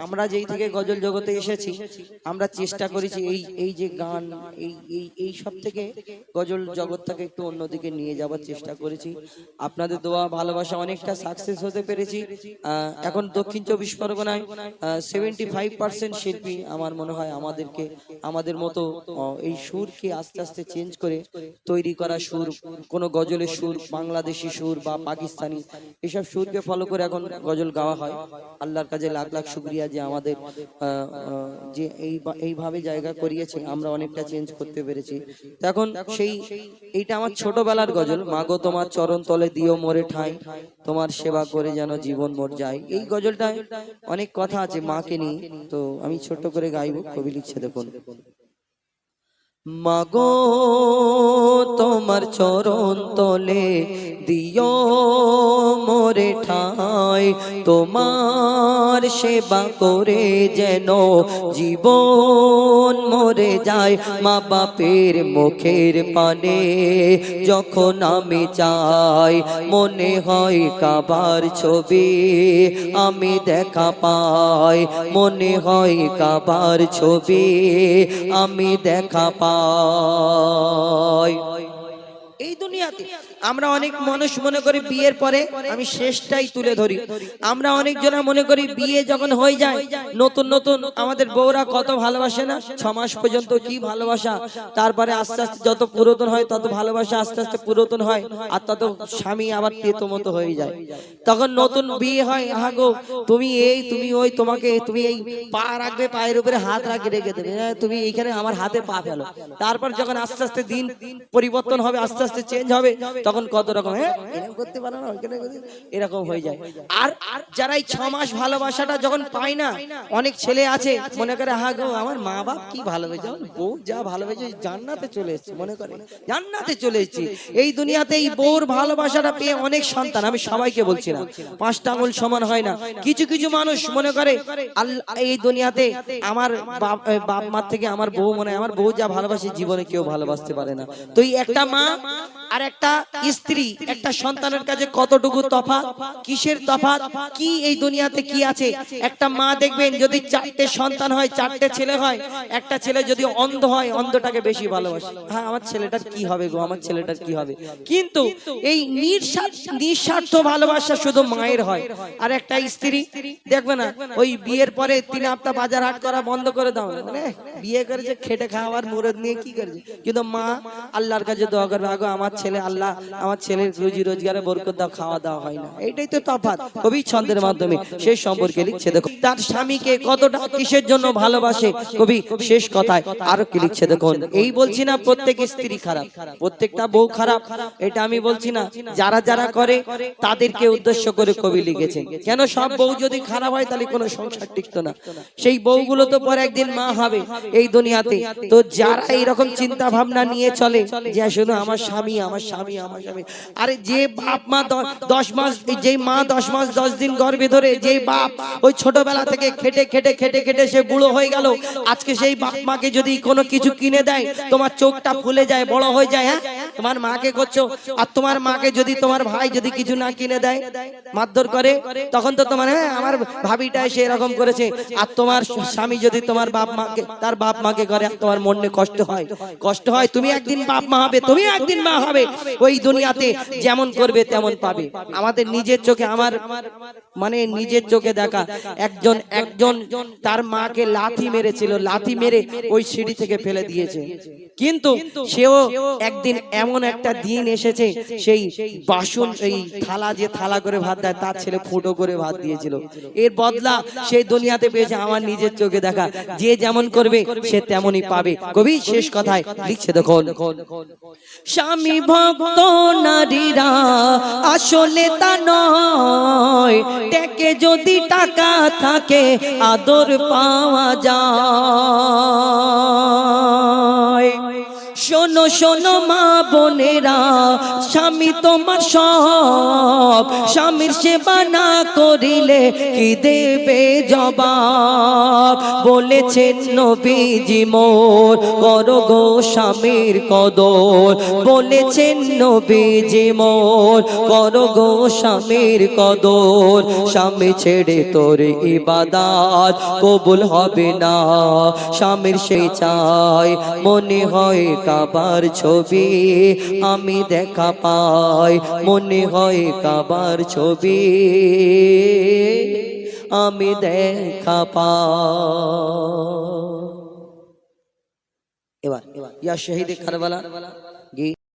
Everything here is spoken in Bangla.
আমরা যেই থেকে গজল জগতে এসেছি আমরা চেষ্টা করেছি এই এই যে গান এই এই এই সব থেকে গজল জগৎটাকে একটু অন্যদিকে নিয়ে যাওয়ার চেষ্টা করেছি। আপনাদের দোয়া ভালোবাসা অনেকটা সাকসেস হতে পেরেছি। এখন দক্ষিণ 24 পরগনায় 75% শিল্পী আমার মনে হয় আমাদেরকে আমাদের মতো এই সুরকে আস্তে আস্তে চেঞ্জ করে তৈরি করা সুর, কোনো গজলের সুর বাংলাদেশি সুর বা পাকিস্তানি এইসব সুরকে ফলো করে এখন গজল গাওয়া হয়। আল্লাহর কাছে লাখ লাখ শুকরিয়া যে আমাদের যে এইভাবে জায়গা করিয়েছে, আমরা অনেকটা চেঞ্জ করতে পেরেছি। এখন সেই এইটা আমার ছোটবেলার গজল, মাগো তোমার চরণ তলে দিও মোরে ঠাই, তোমার সেবা করে যেন জীবন মোর যায়। এই গজলটায় অনেক কথা আছে মাকে নিয়ে, তো আমি ছোট করে গাইব। কবি লিখছে দেখুন, মাগো তোমার চরণ তলে দিও মোরে ঠাই, তোমার সেবা করে যেন জীবন মরে যায়। মা বাপের মুখের পানে যখন আমি চাই, মনে হয় কাবার ছবি আমি দেখা পাই, মনে হয় কাবার ছবি আমি দেখা পাই। এই দুনিয়াতে আমরা অনেক মানুষ মনে করি বিয়ের পরে, আমি শেষটাই তুলে ধরি, আমরা অনেক জনা মনে করি বিয়ে যখন হয়ে যায় নতুন নতুন আমাদের বউরা কত ভালোবাসে না, 6 মাস পর্যন্ত কি ভালোবাসা, তারপরে আস্তে আস্তে যত পুরাতন হয় তত ভালোবাসা আস্তে আস্তে পুরাতন হয়, আর তত স্বামী আবার তেতো মতো হয়ে যায়। তখন নতুন বিয়ে হয়, আহা গো তুমি এই তুমি ওই, তোমাকে তুমি এই পা রাখবে, পায়ের উপরে হাত রাখে রেখে দেবে, তুমি এইখানে আমার হাতে পা ফেলো। তারপর যখন আস্তে আস্তে দিন পরিবর্তন হবে, আস্তে আস্তে চেঞ্জ হবে, তখন কত রকম এরকম করতে পারো না, এরকম হয়ে যায়। আর যারা এই 6 মাস ভালোবাসাটা যখন পায় না, অনেক ছেলে আছে মনে করে হা গো আমার মা বাপ কি ভালোবেসে, বউ যা ভালোবেসে জান্নাতে চলে এসেছে, মনে করে জান্নাতে চলে এসেছি। এই দুনিয়াতে এই বউর ভালোবাসাটা পেয়ে অনেক সন্তান, আমি সবাইকে বলছি না, 5টা আঙুল সমান হয় না, কিছু কিছু মানুষ মনে করে এই দুনিয়াতে আমার বাপ মার থেকে আমার বউ মনে হয়, আমার বউ যা ভালোবাসে জীবনে কেউ ভালোবাসতে পারে না। তো এই একটা মা আর একটা স্ত্রী একটা সন্তানের কাছে কতটুকু তফাৎ, কিসের তফাৎ, কি এই দুনিয়াতে কি আছে। একটা মা দেখবেন যদি 4টে সন্তান হয়, 4টে ছেলে হয়, একটা ছেলে যদি অন্ধ হয় অন্ধটাকে বেশি ভালোবাসে, হ্যাঁ আমার ছেলেটার কি হবে গো, আমার ছেলেটার কি হবে। কিন্তু এই নিঃস্বার্থ ভালোবাসা শুধু মায়ের হয়। আর একটা স্ত্রী দেখবে না ওই বিয়ের পরে 3 হপ্তাহ বাজার হাট করা বন্ধ করে দাও, মানে বিয়ে করেছে খেটে খাওয়ার মুরদ নিয়ে কি করেছে, কিন্তু মা আল্লাহর কাছে দোয়া করবে, আগো আমার ছেলে আল্লাহ আমার ছেলের রুজি রোজগারে বরকত দাও, খাওয়া দাওয়া হয় না। এইটাই তো তফাৎ। কবি ছন্দের মাধ্যমে সেই সম্পর্কে লিখছে, দেখো তার স্বামীকে কতটা কিসের জন্য ভালোবাসে, কবি শেষ কথায় আরো কি লিখছে দেখুন। এই বলছি না প্রত্যেক স্ত্রী খারাপ, প্রত্যেকটা বউ খারাপ, এটা আমি বলছি না, যারা যারা করে তাদেরকে উদ্দেশ্য করে কবি লিখেছেন। কেন সব বউ যদি খারাপ হয় তাহলে কোনো সংসার টিকতো না, সেই বউগুলো তো পরে একদিন মা হবে এই দুনিয়াতে। তো যারা এইরকম চিন্তা ভাবনা নিয়ে চলে যে শুধু আমার স্বামী আমার স্বামী আমার স্বামী, আরে যে বাপ মা 10 মাস, যেই মা 10 মাস 10 দিন গর্ভে ধরে, যেই বাপ ওই ছোটবেলা থেকে খেটে খেটে খেটে খেটে সে বুড়ো হয়ে গেল, আজকে সেই বাপ মাকে যদি কোনো কিছু কিনে দেয় তোমার চোখটা ফুলে যায়, বড় হয়ে যায়, হ্যাঁ তোমার মাকে করছো। আর তোমার মাকে যদি তোমার ভাই যদি কিছু না কিনে দেয়, মারধর করে, তখন তো তোমার হ্যাঁ আমার ভাবিটা এসে এরকম করেছে। আর তোমার স্বামী যদি তোমার বাপ মাকে তার বাপ মাকে করে, আর তোমার মনে কষ্ট হয়, কষ্ট হয়। তুমি একদিন বাপ মা হবে, তুমি একদিন মা হবে, ওই দুনিয়াতে যেমন করবে তেমন পাবে। আমাদের নিজের চোখে, আমার মানে নিজের চোখে দেখা, একজন তার মাকে লাথি মেরেছিল, লাথি মেরে ওই সিঁড়ি থেকে ফেলে দিয়েছে, কিন্তু সেও একদিন এমন একটা দিন এসেছে, সেই বাসন এই থালা যে থালা করে ভাত দেয় তার ছেলে ফুটো করে ভাত দিয়েছিল, এর বদলা সেই দুনিয়াতে পেয়েছে। আমার নিজের চোখে দেখা, যে যেমন করবে সে তেমনই পাবে। কবি শেষ কথায় লিখছে দেখুন, স্বামী ভক্ত নারীরা আসলে তা নয়, টেকে যদি টাকা থাকে আদর পাওয়া যায়। শোনো শোনো মা বোনেরা, স্বামী তোমার সব, স্বামীর সেবা না করিলে কি দেবে জবাব। বলেছেন নবীজি মোর করো গো স্বামীর কদর, বলেছেন নবীজি মোর করো গো স্বামীর কদর। স্বামী ছেড়ে তোর ইবাদত কবুল হবে না, স্বামীর সেই চাই মনে হয় কাবার ছবি, আমি দেখা পাই মনে হয় কাবার ছবি, আমি দেখা পাই। এবার ইয়া শহীদ কারবালা